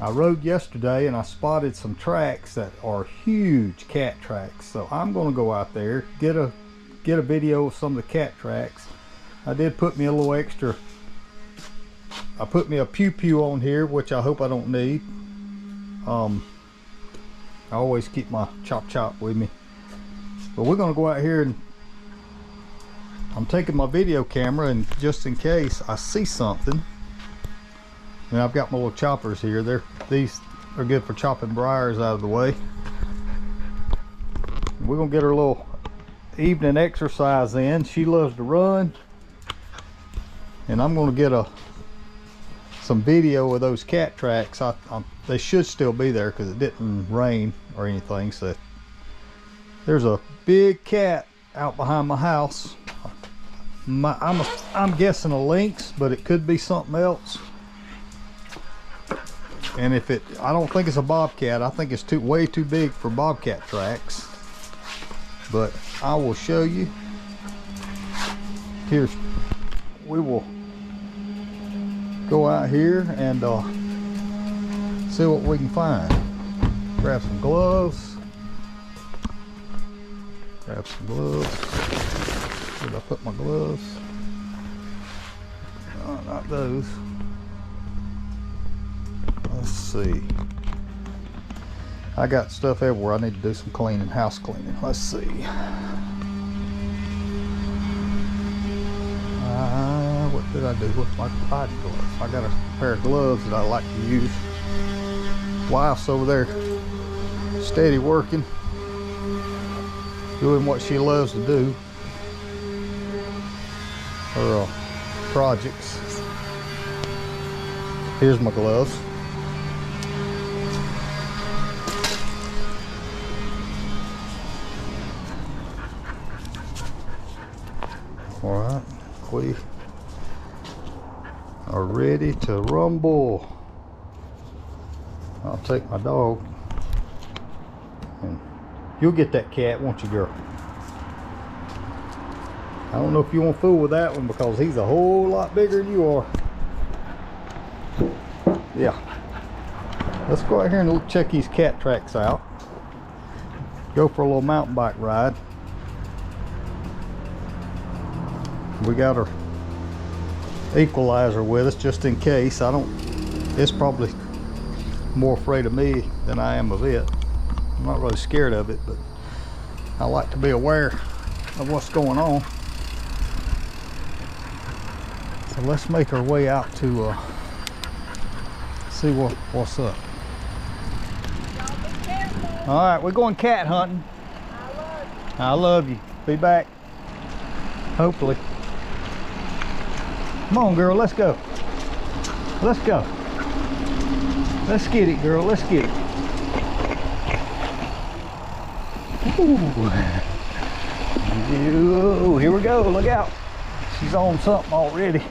I rode yesterday and I spotted some tracks that are huge cat tracks. So I'm gonna go out there, get a video of some of the cat tracks. I did put me a little extra, I put me a pew pew on here, which I hope I don't need. I always keep my chop chop with me. But we're gonna go out here and I'm taking my video camera, and just in case I see something. And I've got my little choppers here. These are good for chopping briars out of the way. We're gonna get her a little evening exercise in. She loves to run, and I'm gonna get some video of those cat tracks. They should still be there because it didn't rain or anything. So there's a big cat out behind my house. I'm guessing a lynx, but it could be something else. And if I don't think it's a bobcat. I think it's way too big for bobcat tracks. But I will show you. We will go out here and see what we can find. Grab some gloves. Where did I put my gloves? No, not those. Let's see. I got stuff everywhere. I need to do some cleaning, house cleaning. Let's see. What did I do with my riding gloves? I got a pair of gloves that I like to use. Wife's over there steady working, doing what she loves to do. Her projects. Here's my gloves. All right, we are ready to rumble. I'll take my dog, and you'll get that cat, won't you, girl? I don't know if you want to fool with that one because he's a whole lot bigger than you are. Yeah. Let's go out here and check these cat tracks out. Go for a little mountain bike ride. We got our equalizer with us just in case. It's probably more afraid of me than I am of it. I'm not really scared of it, but I like to be aware of what's going on. So let's make our way out to see what's up. All right, we're going cat hunting. I love you. Be back. Hopefully. Come on, girl, let's go. Let's go. Let's get it, girl. Let's get it. Ooh, here we go. Look out. She's on something already.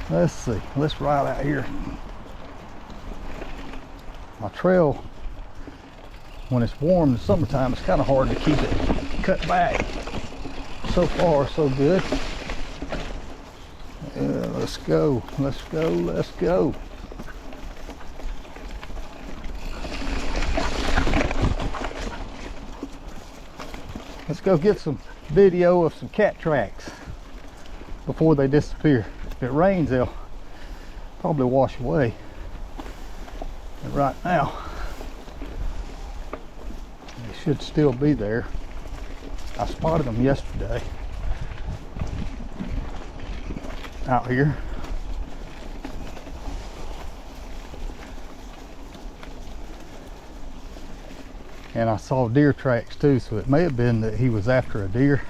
Let's see. Let's ride out here. My trail, when it's warm in the summertime, it's kind of hard to keep it cut back. So far, so good. Yeah, let's go. Let's go. Let's go. Let's go get some video of some cat tracks before they disappear. If it rains, they'll probably wash away. But right now, they should still be there. I spotted them yesterday out here. And I saw deer tracks too, so it may have been that he was after a deer.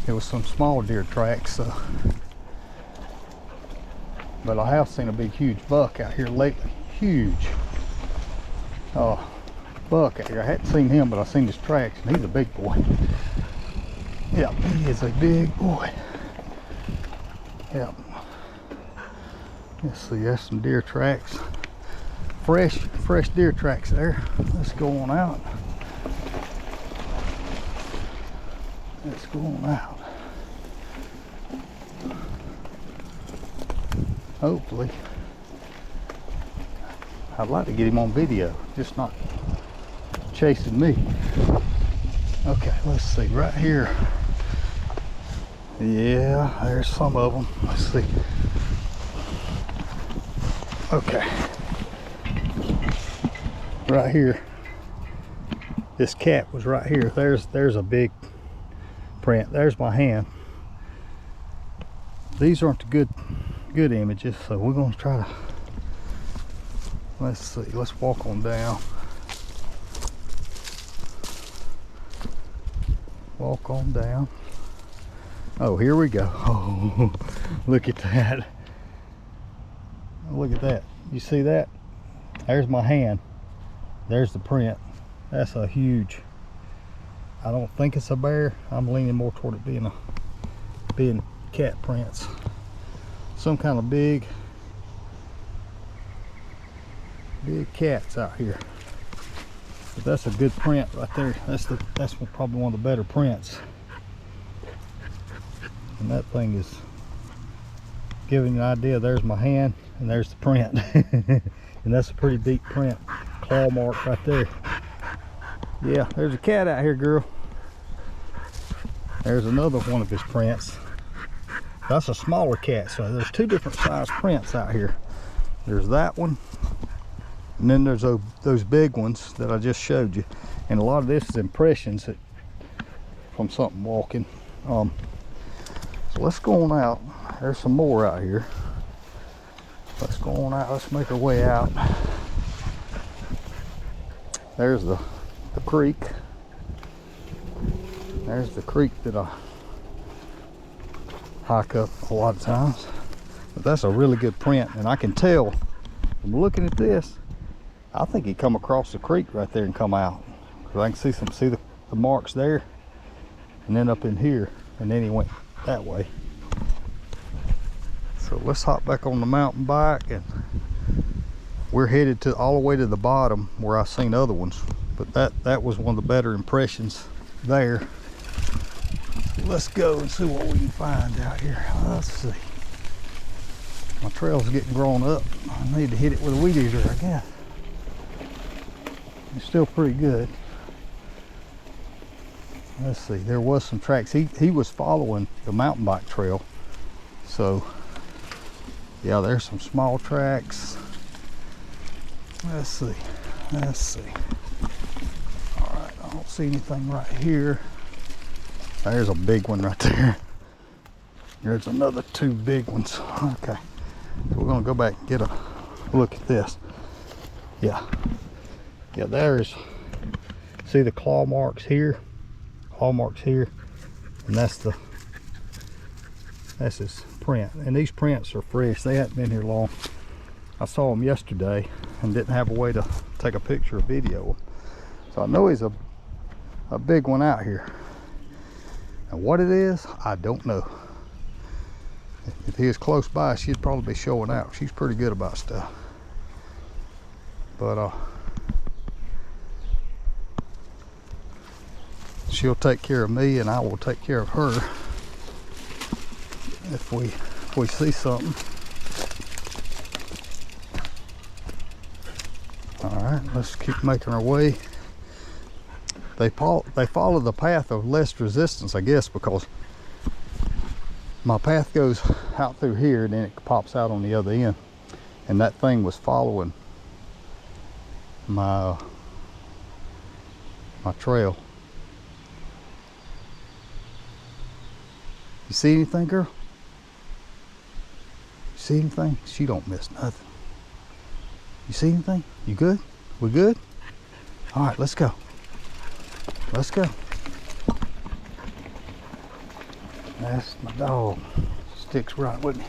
It was some small deer tracks, so. But I have seen a big huge buck out here lately. Huge buck out here. I hadn't seen him, but I've seen his tracks, and he's a big boy. Yeah, he is a big boy. Yeah. Let's see, that's some deer tracks. Fresh deer tracks there. Let's go on out. Let's go on out. hopefully. I'd like to get him on video, just not chasing me. Okay, let's see, right here. Yeah, there's some of them. Let's see. Okay. Right here. This cat was right here. There's a big print. There's my hand. These aren't the good images, so we're gonna try to, let's see, let's walk on down. Walk on down. Oh, here we go. Oh, look at that. Look at that. You see that? There's my hand. There's the print. That's a huge, I don't think it's a bear. I'm leaning more toward it being cat prints. Some kind of big cats out here. But that's a good print right there. That's probably one of the better prints. And that thing is giving you an idea. There's my hand and there's the print. And that's a pretty deep print. Claw mark right there. Yeah, there's a cat out here, girl. There's another one of his prints. That's a smaller cat, so there's two different size prints out here. There's that one, and then there's those big ones that I just showed you. And a lot of this is impressions from something walking. So let's go on out. There's some more out here. Let's go on out. Let's make our way out. There's the creek. There's the creek that I hike up a lot of times. But that's a really good print, and I can tell from looking at this, I think he come across the creek right there and come out. Because I can see the marks there, and then up in here, and then he went that way. So let's hop back on the mountain bike, and we're headed to all the way to the bottom where I've seen other ones. But that was one of the better impressions there. So let's go and see what we can find out here. Let's see. My trail's getting grown up. I need to hit it with a weed eater, I guess. It's still pretty good. Let's see, there was some tracks. He was following the mountain bike trail. So yeah, there's some small tracks. Let's see. All right, I don't see anything right here. There's a big one right there. There's another two big ones. Okay, so we're gonna go back and get a look at this. Yeah, there's, see the claw marks here, and that's his print. And these prints are fresh. They haven't been here long. I saw them yesterday and didn't have a way to take a picture or video. So I know he's a big one out here. And what it is, I don't know. If he was close by, she'd probably be showing out. She's pretty good about stuff. But she'll take care of me, and I will take care of her if we see something. All right, let's keep making our way. They follow the path of less resistance, I guess, because my path goes out through here and then it pops out on the other end, and that thing was following my trail. You see anything, girl? You see anything? She don't miss nothing. You see anything? You good? We good? All right, let's go. Let's go. That's my dog. Sticks right with me.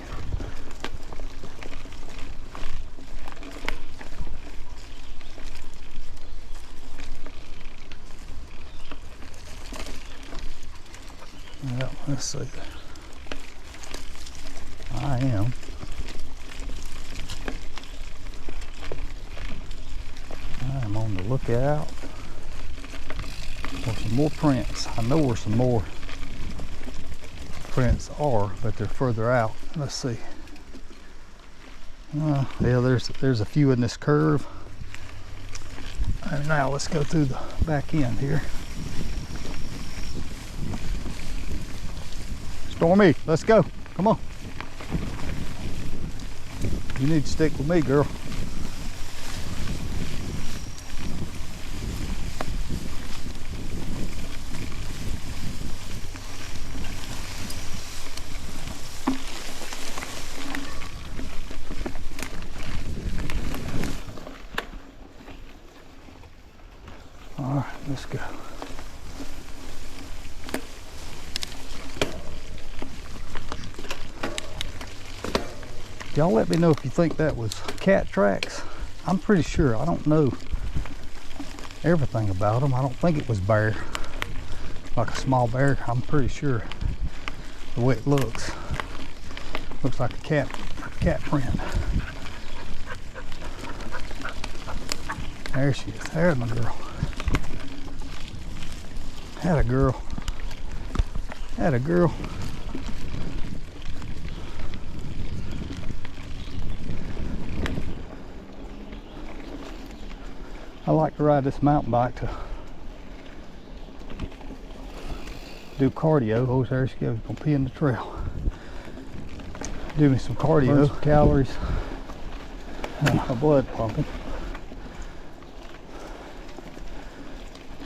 Well, let's see. I am on the lookout for some more prints. I know where some more prints are, but they're further out. Let's see. Yeah, there's a few in this curve. And now let's go through the back end here. Stormy, let's go. Come on. You need to stick with me, girl. All right, let's go. Y'all let me know if you think that was cat tracks. I'm pretty sure. I don't know everything about them. I don't think it was bear, like a small bear. I'm pretty sure the way it looks like a cat print. There she is. There's my girl. Had a girl. Had a girl. I like to ride this mountain bike to do cardio. Oh, there she goes, gonna pee in the trail. Do me some cardio, burn some calories, my blood pumping.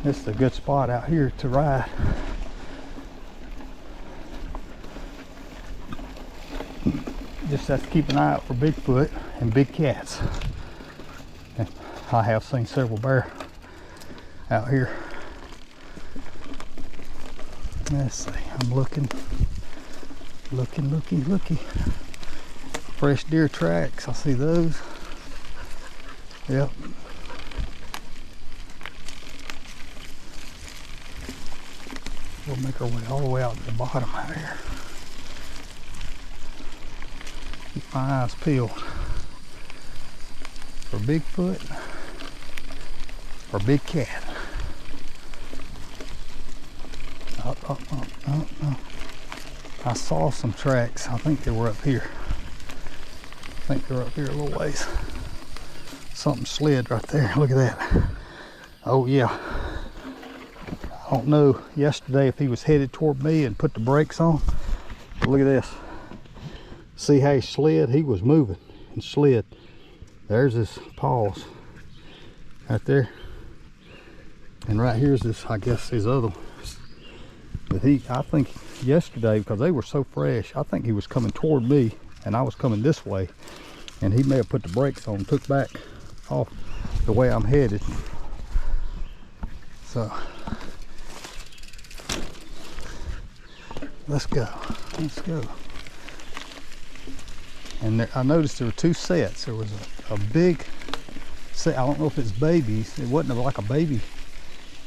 This is a good spot out here to ride. Just have to keep an eye out for Bigfoot and big cats. I have seen several bear out here. Let's see, I'm looking. Fresh deer tracks, I see those. Yep. We'll make our way all the way out to the bottom out here. Keep my eyes peeled for Bigfoot or big cat. Up. I saw some tracks. I think they were up here. I think they were up here a little ways. Something slid right there. Look at that. Oh yeah. I don't know yesterday if he was headed toward me and put the brakes on. But look at this. See how he slid? He was moving and slid. There's his paws right there. And right here's this, I guess, his other one. But I think yesterday, because they were so fresh, I think he was coming toward me and I was coming this way. And he may have put the brakes on, took back off the way I'm headed. So, let's go. And there, I noticed there were two sets. There was a big set. I don't know if it's babies. It wasn't like a baby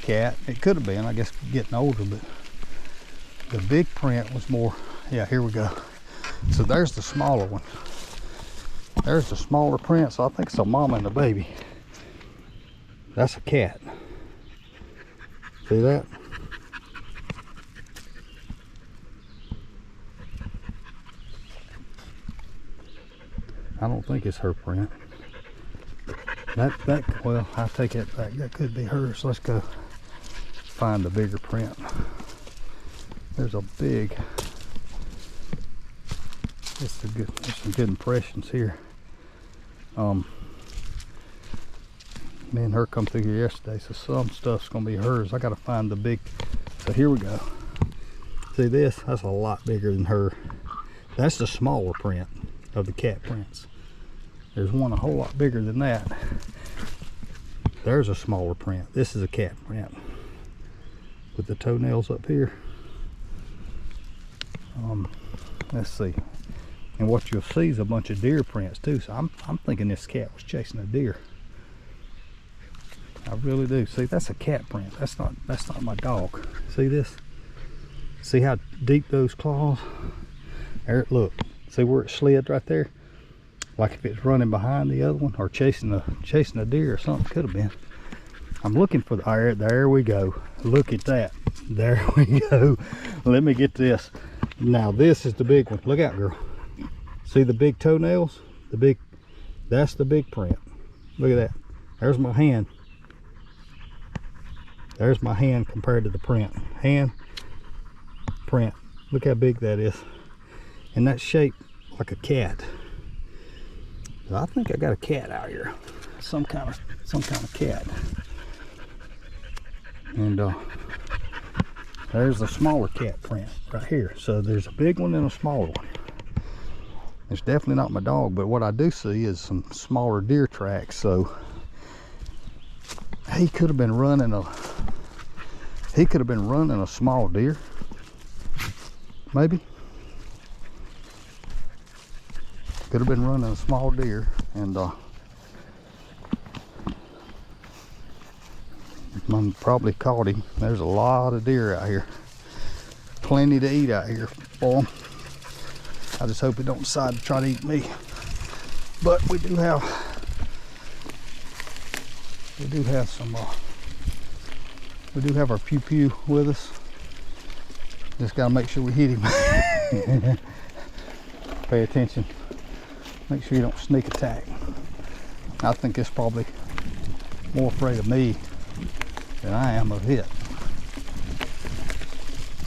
cat. It could have been, I guess, getting older, but the big print was more. Yeah, here we go. So there's the smaller one. There's the smaller print. So I think it's a mama and a baby. That's a cat. See that? I don't think it's her print. Well, I take that back. That could be hers. Let's go find the bigger print. There's a big. There's some good impressions here. Me and her come through here yesterday, so some stuff's gonna be hers. I gotta find the big. So here we go. See this? That's a lot bigger than her. That's the smaller print of the cat prints. There's one a whole lot bigger than that. There's a smaller print. This is a cat print with the toenails up here. Let's see. And what you'll see is a bunch of deer prints too. So I'm thinking this cat was chasing a deer. I really do. See, that's a cat print. That's not my dog. See this? See how deep those claws? There, look. See where it slid right there? Like if it's running behind the other one or chasing a deer or something. Could have been. I'm looking for the there we go. Look at that. There we go. Let me get this. Now this is the big one. Look out, girl. See the big toenails? The big That's the big print. Look at that. There's my hand. There's my hand compared to the print. Hand, print. Look how big that is. And that's shaped like a cat. So I think I got a cat out here. Some kind of cat. And there's a smaller cat print right here. So there's a big one and a smaller one. It's definitely not my dog, but what I do see is some smaller deer tracks. So he could have been running a small deer, maybe. Could have been running a small deer, and probably caught him. There's a lot of deer out here, plenty to eat out here for him. I just hope he don't decide to try to eat me. But we do have some we do have our pew pew with us. Just gotta make sure we hit him. Pay attention. Make sure you don't sneak attack. I think it's probably more afraid of me than I am of it.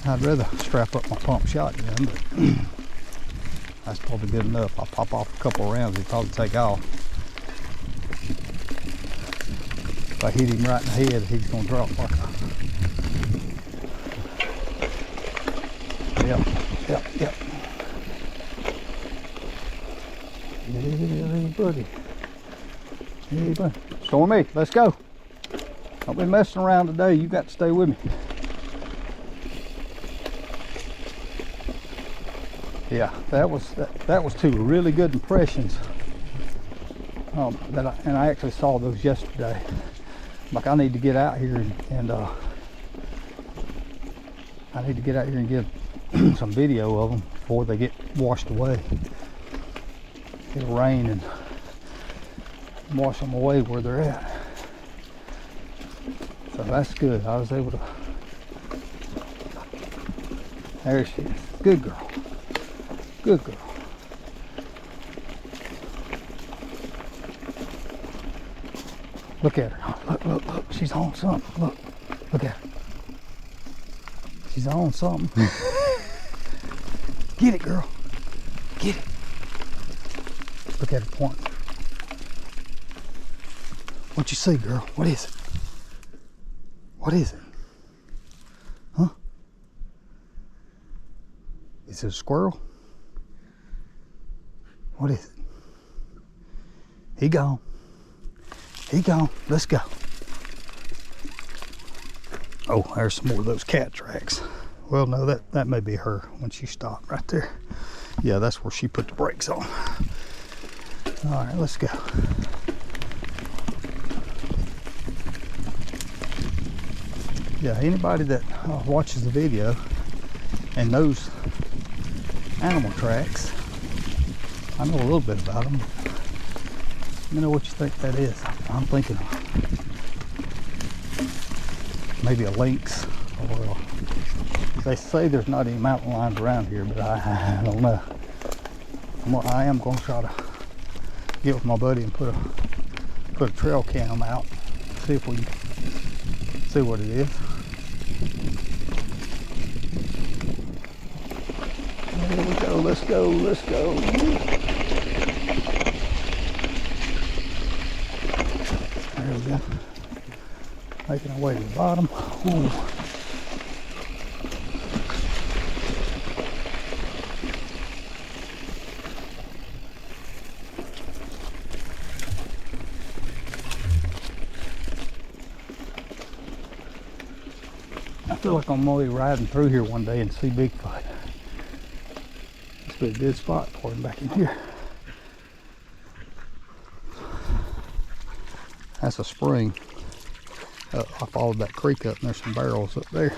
I'd rather strap up my pump shotgun, but that's probably good enough. I'll pop off a couple of rounds, he'll probably take off. If I hit him right in the head, he's gonna drop like a... Yep. Hey buddy. Hey buddy. Stormy, let's go. Don't be messing around today. You got to stay with me. Yeah, that was two really good impressions. And I actually saw those yesterday. Like I need to get out here and I need to get out here and get some video of them before they get washed away. It'll rain and wash them away where they're at. So that's good. I was able to. There she is. Good girl. Good girl. Look at her. Look. She's on something. Look at her. She's on something. Get it, girl. Get it. Look at her point. What you see, girl? What is it? What is it? Huh? Is it a squirrel? What is it? He gone. He gone. Let's go. Oh, there's some more of those cat tracks. Well, no, that may be her when she stopped right there. Yeah, that's where she put the brakes on. All right, let's go. Yeah, anybody that watches the video and knows animal tracks, I know a little bit about them. Let me know what you think that is. I'm thinking maybe a lynx, or they say there's not any mountain lions around here, but I don't know. I am going to try to get with my buddy and put a trail cam out, see if we can see what it is. There we go. Let's go. There we go. Making our way to the bottom. Ooh. I feel like I'm gonna be riding through here one day and see Bigfoot. This would be a good spot for him back in here. That's a spring. I followed that creek up and there's some barrels up there.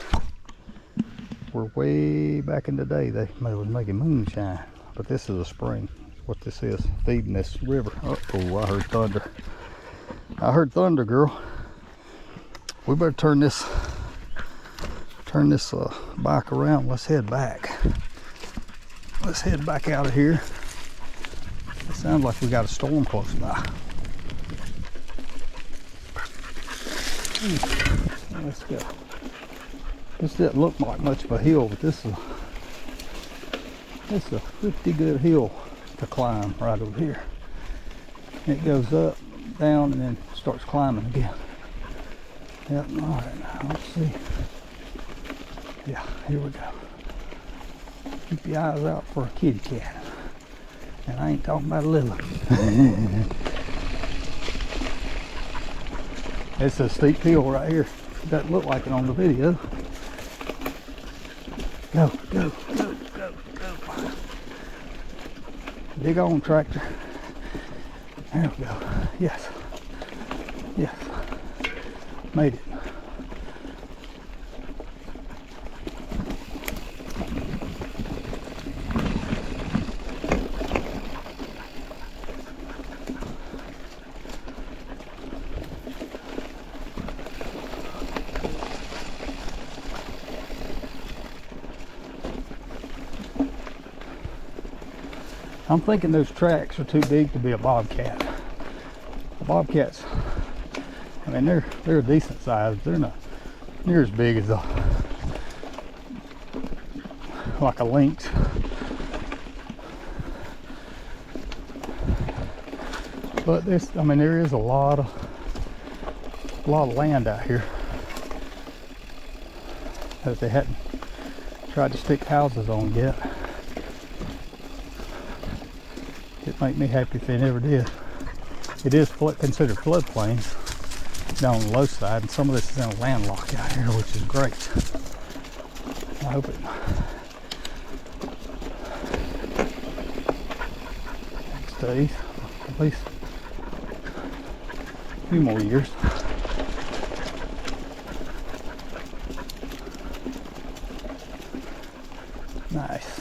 We're way back in the day. They was making moonshine, but this is a spring. What this is, feeding this river. Oh, I heard thunder. I heard thunder, girl. We better turn this bike around. Let's head back. Let's head back out of here. Let's Sounds like we got a storm close by. Let's go. This doesn't look like much of a hill, but this is a pretty good hill to climb right over here. It goes up, down, and then starts climbing again. Yep, all right, now let's see. Yeah, here we go. Keep your eyes out for a kitty cat. And I ain't talking about a little one. It's a steep hill right here. Doesn't look like it on the video. Go, go, go, go, go. Dig on, tractor. There we go. Yes. Yes. Made it. I'm thinking those tracks are too big to be a bobcat. Bobcats, I mean, they're a decent size. They're not near as big as like a lynx. But this, I mean, there is a lot of land out here that they hadn't tried to stick houses on yet. It'd make me happy if they never did. It is considered floodplains down on the low side, and some of this is in a landlocked out here, which is great. I hope it stays at least a few more years. Nice.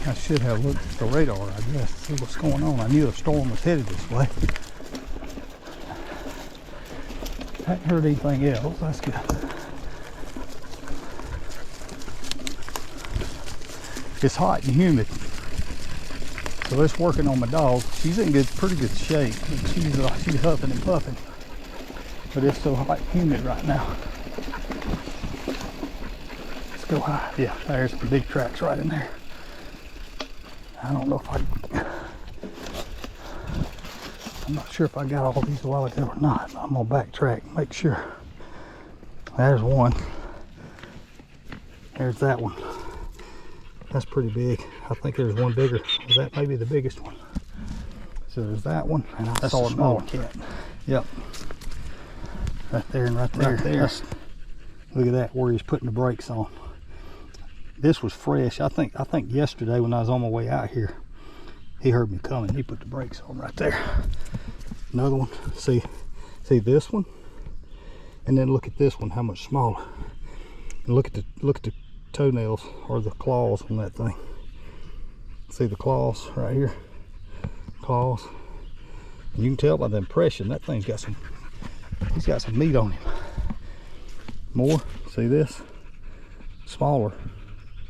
I should have looked at the radar, I guess, to see what's going on. I knew a storm was headed this way. Hadn't heard anything else. That's good. It's hot and humid, so it's working on my dog. She's in pretty good shape. She's huffing and puffing, but it's so hot and humid right now. Let's go high. Yeah, there's some big tracks right in there. I don't know if I'm not sure if I got all these a while ago or not. I'm gonna backtrack and make sure. There's one. There's that one. That's pretty big. I think there's one bigger. That may be the biggest one. So there's that one, and I saw a smaller cat. Yep. Right there and right there. Right there. Look at that, where he's putting the brakes on. This was fresh. I think yesterday when I was on my way out here, he heard me coming. He put the brakes on right there. Another one. See this one, and then look at this one. How much smaller? And look at the toenails or the claws on that thing. See the claws right here? Claws. And you can tell by the impression that thing's got some. He's got some meat on him. More. See this? Smaller.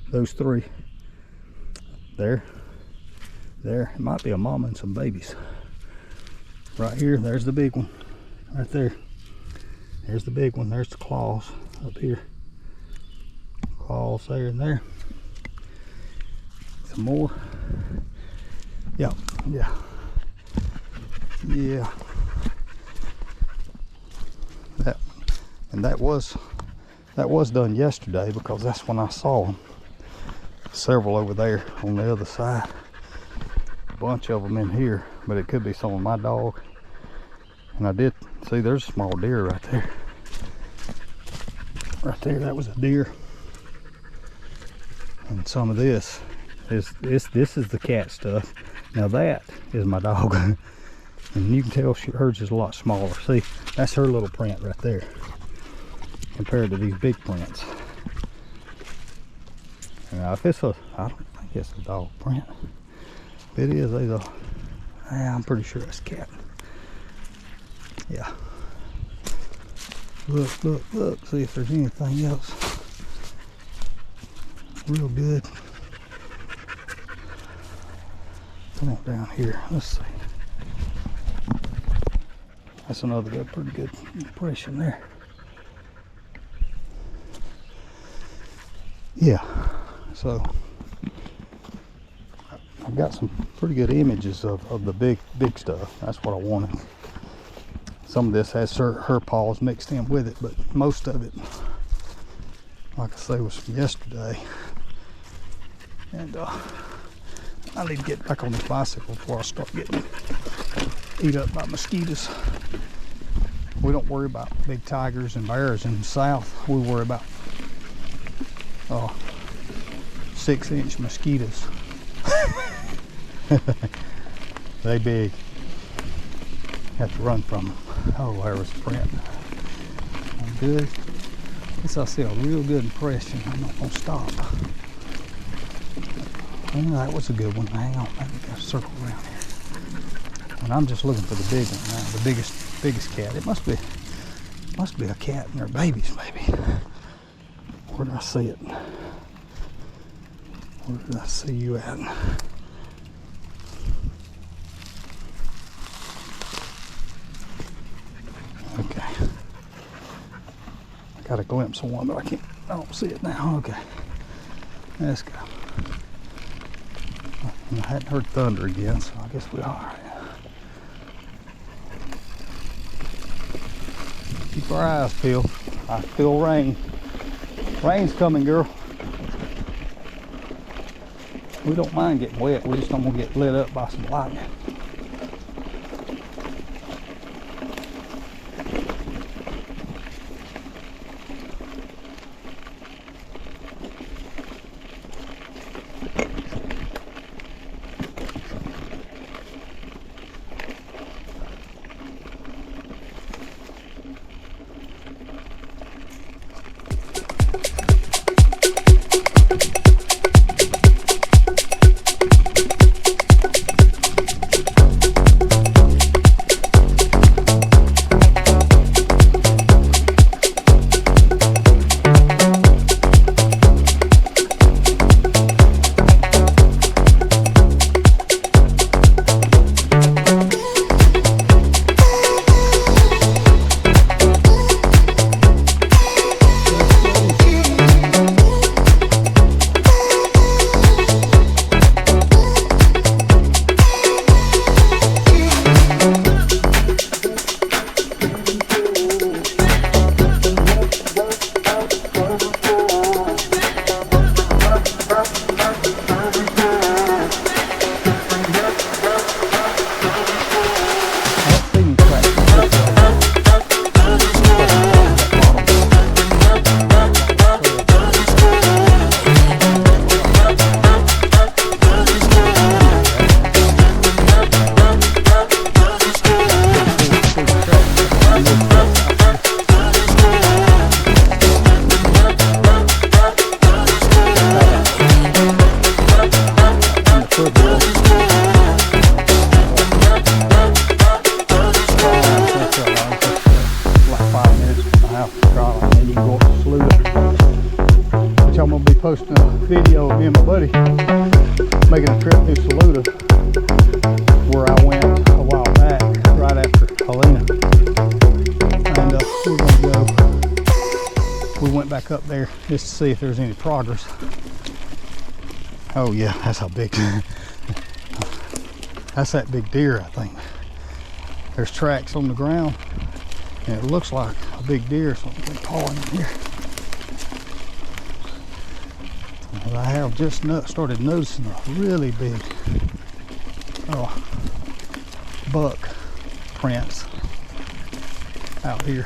Those three. There. It might be a mama and some babies. Right here, there's the big one. Right there. There's the big one. There's the claws up here. Claws there and there. Some more. Yeah. That was done yesterday, because that's when I saw them. Several over there on the other side. A bunch of them in here, but it could be some of my dog. And I did see there's a small deer right there. Right there, that was a deer. And some of this is the cat stuff. Now that is my dog. And you can tell hers is a lot smaller. See, that's her little print right there compared to these big prints. Now if it's I don't think it's a dog print. If it is, I'm pretty sure it's cat. Yeah. Look, look, look. See if there's anything else. Real good. Come on down here. Let's see. That's another good, pretty good impression there. Yeah. So I've got some pretty good images of the big stuff. That's what I wanted. Some of this has her paws mixed in with it, but most of it, like I say, was from yesterday. And I need to get back on this bicycle before I start getting eat up by mosquitoes. We don't worry about big tigers and bears in the south. We worry about 6-inch mosquitoes. They big. Have to run from them. Oh, there was a print. I'm good. Guess I see a real good impression. I'm not gonna stop. Oh, that was a good one. Hang on, let me go circle around here. And I'm just looking for the big one now, the biggest cat. It must be a cat and their babies, maybe. Where did I see it? Where did I see you at? Okay. I got a glimpse of one, but I don't see it now. Okay. Let's go. I hadn't heard thunder again, so I guess we are. Keep our eyes peeled. I feel rain. Rain's coming, girl. We don't mind getting wet. We just don't want to get lit up by some lightning. Posting a video of me and my buddy making a trip through Saluda, where I went a while back right after Helena, and we're gonna go. We went back up there just to see if there's any progress. Oh yeah, that's how big. That's that big deer, I think. There's tracks on the ground, and it looks like a big deer, so I'm gonna call him in here. I have just started noticing a really big buck prints out here.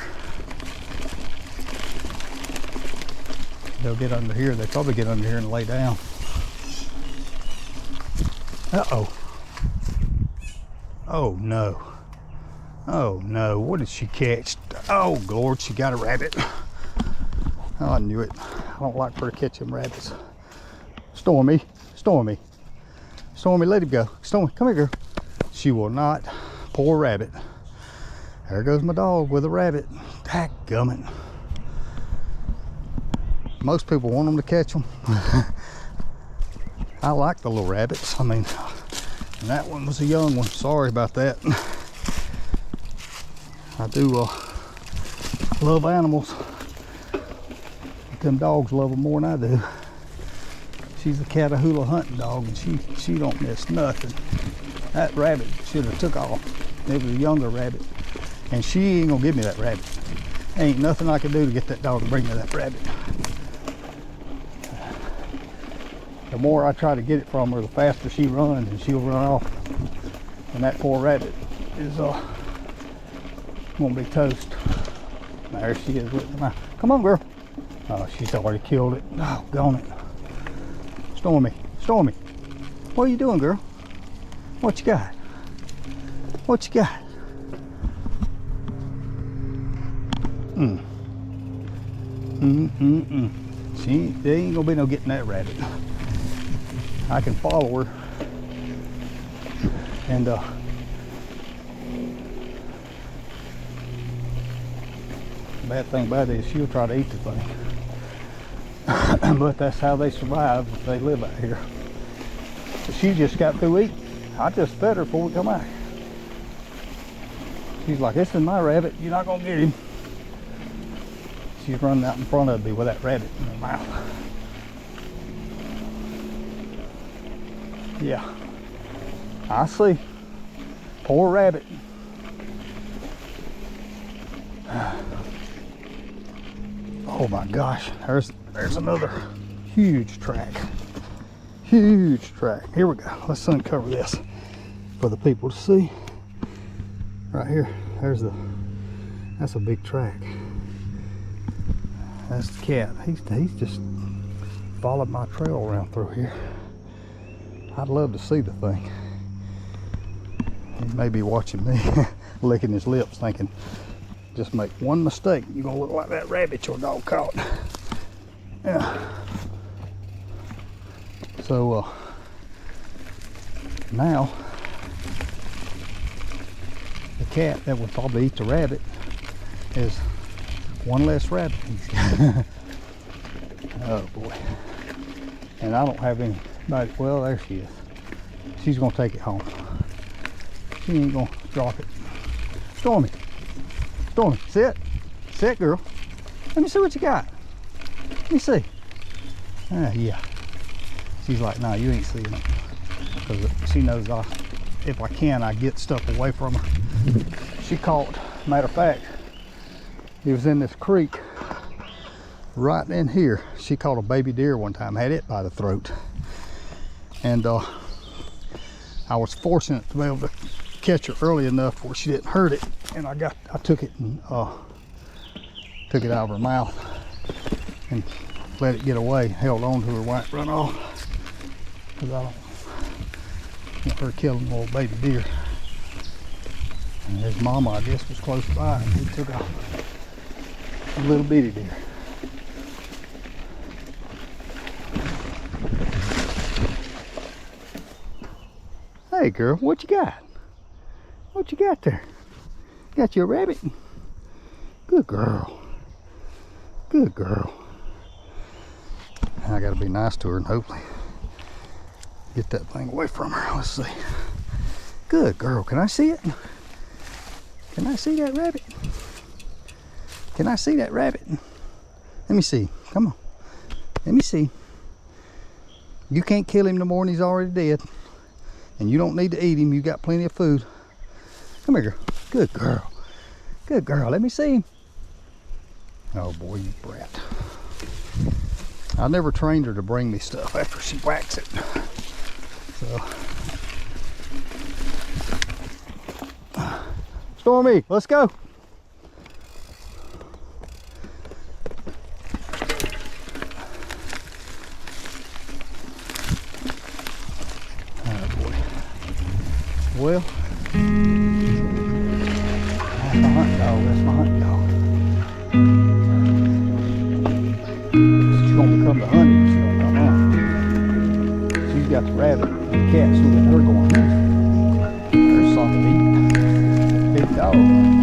They'll get under here. They probably get under here and lay down. Uh-oh. Oh no. Oh no. What did she catch? Oh Lord, she got a rabbit. Oh, I knew it. I don't like her to catch them rabbits. Stormy, Stormy, Stormy, let him go. Stormy, come here, girl. She will not. Poor rabbit. There goes my dog with a rabbit. Dadgummit. Most people want them to catch them. I like the little rabbits. I mean, and that one was a young one. Sorry about that. I do love animals. But them dogs love them more than I do. She's a Catahoula hunting dog, and she don't miss nothing. That rabbit should have took off. It was a younger rabbit, and she ain't gonna give me that rabbit. Ain't nothing I can do to get that dog to bring me that rabbit. The more I try to get it from her, the faster she runs, and she'll run off. And that poor rabbit is gonna be toast. There she is with me. Come on, girl. Oh, she's already killed it. Oh, gone it. Stormy, Stormy, what are you doing, girl? What you got? What you got? There ain't gonna be no getting that rabbit. I can follow her, and bad thing about it is she'll try to eat the thing. But that's how they survive if they live out here. But she just got through eating. I just fed her before we come out. She's like, this is my rabbit, you're not gonna get him. She's running out in front of me with that rabbit in her mouth. Yeah, I see. Poor rabbit. Oh my gosh, there's another huge track. Huge track. Here we go. Let's uncover this for the people to see. Right here, that's a big track. That's the cat. He's just followed my trail around through here. I'd love to see the thing. He may be watching me, licking his lips, thinking, just make one mistake, you're gonna look like that rabbit your dog caught. Yeah. So now the cat that would probably eat the rabbit is one less rabbit. Oh boy. And I don't have anybody. Well, there she is. She's gonna take it home. She ain't gonna drop it. Stormy, Stormy, sit, girl. Let me see what you got. Let me see. Yeah. She's like, no, you ain't seeing it, because she knows if I can, I get stuff away from her. She caught. Matter of fact, it was in this creek right in here. She caught a baby deer one time. Had it by the throat. And I was fortunate to be able to catch her early enough where she didn't hurt it, and I took it and took it out of her mouth and let it get away. Held on to her while it run off, because I don't want her killing a little baby deer. And his mama, I guess, was close by, and he took off a little bitty deer. Hey girl, what you got? What you got there? Got you a rabbit? Good girl. Good girl. I gotta be nice to her and hopefully get that thing away from her. Let's see. Good girl. Can I see it? Can I see that rabbit? Can I see that rabbit? Let me see. Come on. Let me see. You can't kill him no more than he's already dead. And you don't need to eat him. You got plenty of food. Come here, girl. Good girl. Good girl. Let me see him. Oh boy, you brat. I never trained her to bring me stuff after she whacks it. So, Stormy, let's go. Well, that's my hunt dog. That's my hunt dog. She's gonna become the honey. She don't come on. She's got the rabbit and the cat, so that her going. There's something to eat. Big dog.